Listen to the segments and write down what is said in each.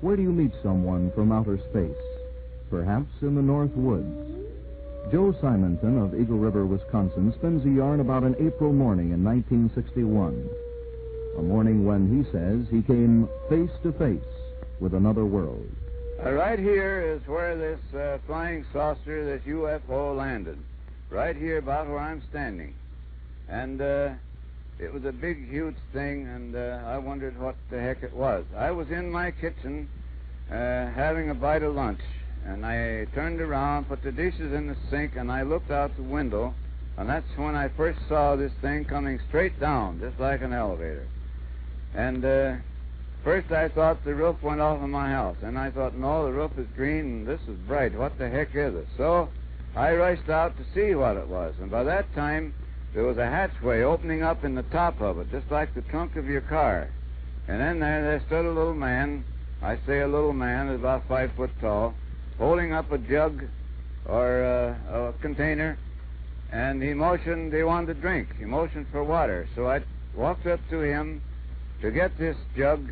Where do you meet someone from outer space? Perhaps in the North Woods. Joe Simonton of Eagle River, Wisconsin, spins a yarn about an April morning in 1961. A morning when, he says, he came face to face with another world. Right here is where this flying saucer, this UFO, landed. Right here about where I'm standing. And it was a big, huge thing, and I wondered what the heck it was. I was in my kitchen having a bite of lunch, and I turned around, put the dishes in the sink, and I looked out the window, and that's when I first saw this thing coming straight down, just like an elevator. And first I thought the roof went off of my house, and I thought, no, the roof is green, and this is bright. What the heck is it? So I rushed out to see what it was, and by that time there was a hatchway opening up in the top of it, just like the trunk of your car. And in there stood a little man. I say a little man, about 5 foot tall, holding up a jug or a container, and he motioned he wanted to drink. He motioned for water. So I walked up to him to get this jug,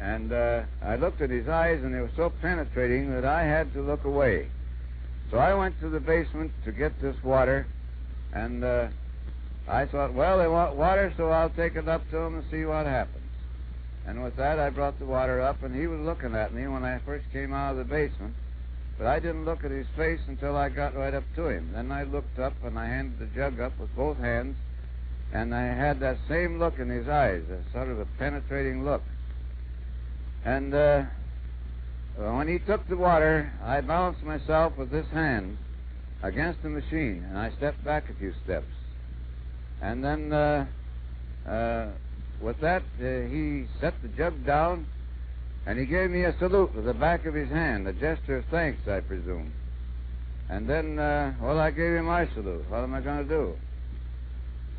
and I looked at his eyes, and they were so penetrating that I had to look away. So I went to the basement to get this water, and I thought, well, they want water, so I'll take it up to them and see what happens. And with that, I brought the water up, and he was looking at me when I first came out of the basement, but I didn't look at his face until I got right up to him. Then I looked up, and I handed the jug up with both hands, and I had that same look in his eyes, a sort of a penetrating look. And when he took the water, I balanced myself with this hand against the machine, and I stepped back a few steps. And then with that, he set the jug down, and he gave me a salute with the back of his hand, a gesture of thanks, I presume. And then, well, I gave him my salute. What am I going to do?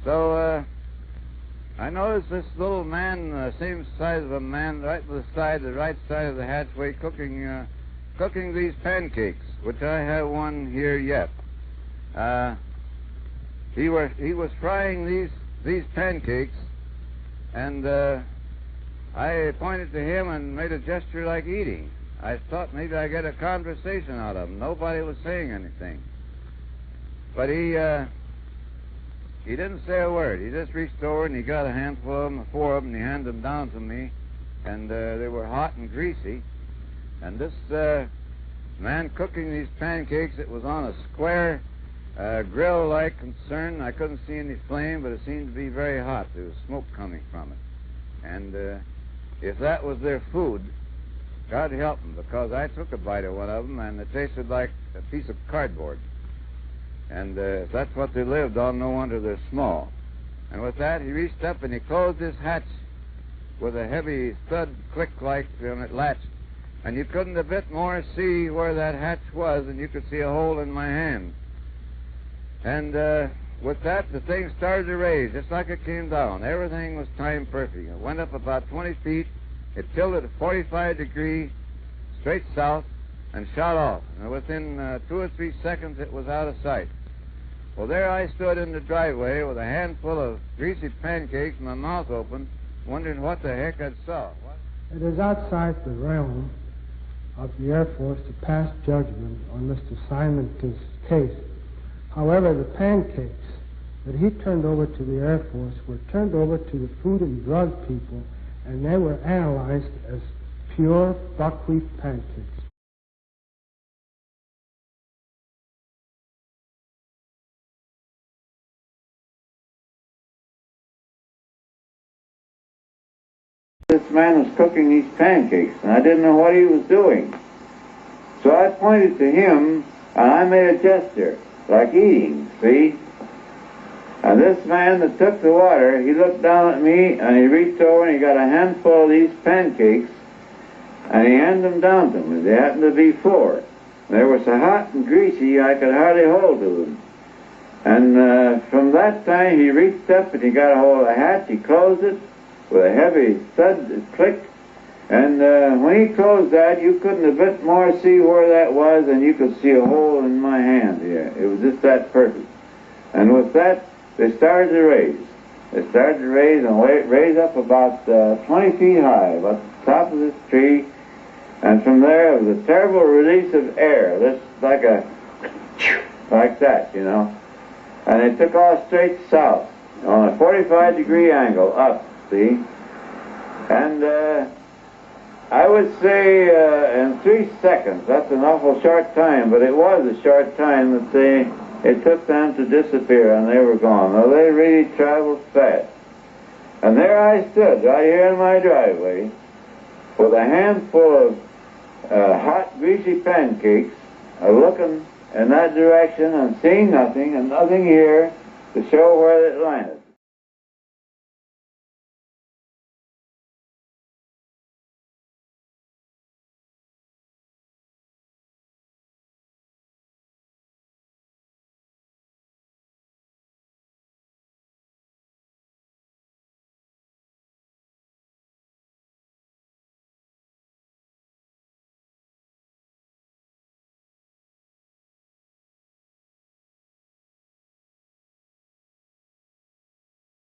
So I noticed this little man, same size of a man, right to the right side of the hatchway, cooking these pancakes, which I have one here yet. He was frying these pancakes, and I pointed to him and made a gesture like eating. I thought maybe I'd get a conversation out of him. Nobody was saying anything. But he didn't say a word. He just reached over and he got a handful of them, 4 of them, and he handed them down to me, and they were hot and greasy. And this man cooking these pancakes, it was on a square grill-like concern. I couldn't see any flame, but it seemed to be very hot. There was smoke coming from it. And if that was their food, God help them, because I took a bite of one of them, and it tasted like a piece of cardboard. And if that's what they lived on, no wonder they're small. And with that, he reached up and he closed this hatch with a heavy thud click like when it latched. And you couldn't a bit more see where that hatch was than you could see a hole in my hand. And with that, the thing started to raise just like it came down. Everything was timed perfect. It went up about 20 feet. It tilted at 45 degrees straight south and shot off. And within 2 or 3 seconds, it was out of sight. Well, there I stood in the driveway with a handful of greasy pancakes and my mouth open, wondering what the heck I saw. It is outside the realm of the Air Force to pass judgment on Mr. Simonton's case. However, the pancakes that he turned over to the Air Force were turned over to the Food and Drug people, and they were analyzed as pure buckwheat pancakes. This man was cooking these pancakes, and I didn't know what he was doing. So I pointed to him, and I made a gesture, like eating, see? And this man that took the water, he looked down at me, and he reached over and he got a handful of these pancakes, and he handed them down to me. They happened to be 4. They were so hot and greasy, I could hardly hold to them. And from that time, he reached up and he got a hold of the hatch, he closed it, with a heavy thud click, and when he closed that, you couldn't a bit more see where that was than you could see a hole in my hand here. It was just that perfect. And with that, they started to raise. They started to raise and raise up about 20 feet high, about the top of this tree, And from there, it was a terrible release of air, this like that, you know. And it took off straight south on a 45-degree angle up, see? And I would say in 3 seconds, that's an awful short time, but it was a short time that it took them to disappear, and they were gone. Now, they really traveled fast. And there I stood, right here in my driveway, with a handful of hot, greasy pancakes, looking in that direction and seeing nothing, and nothing here to show where it landed.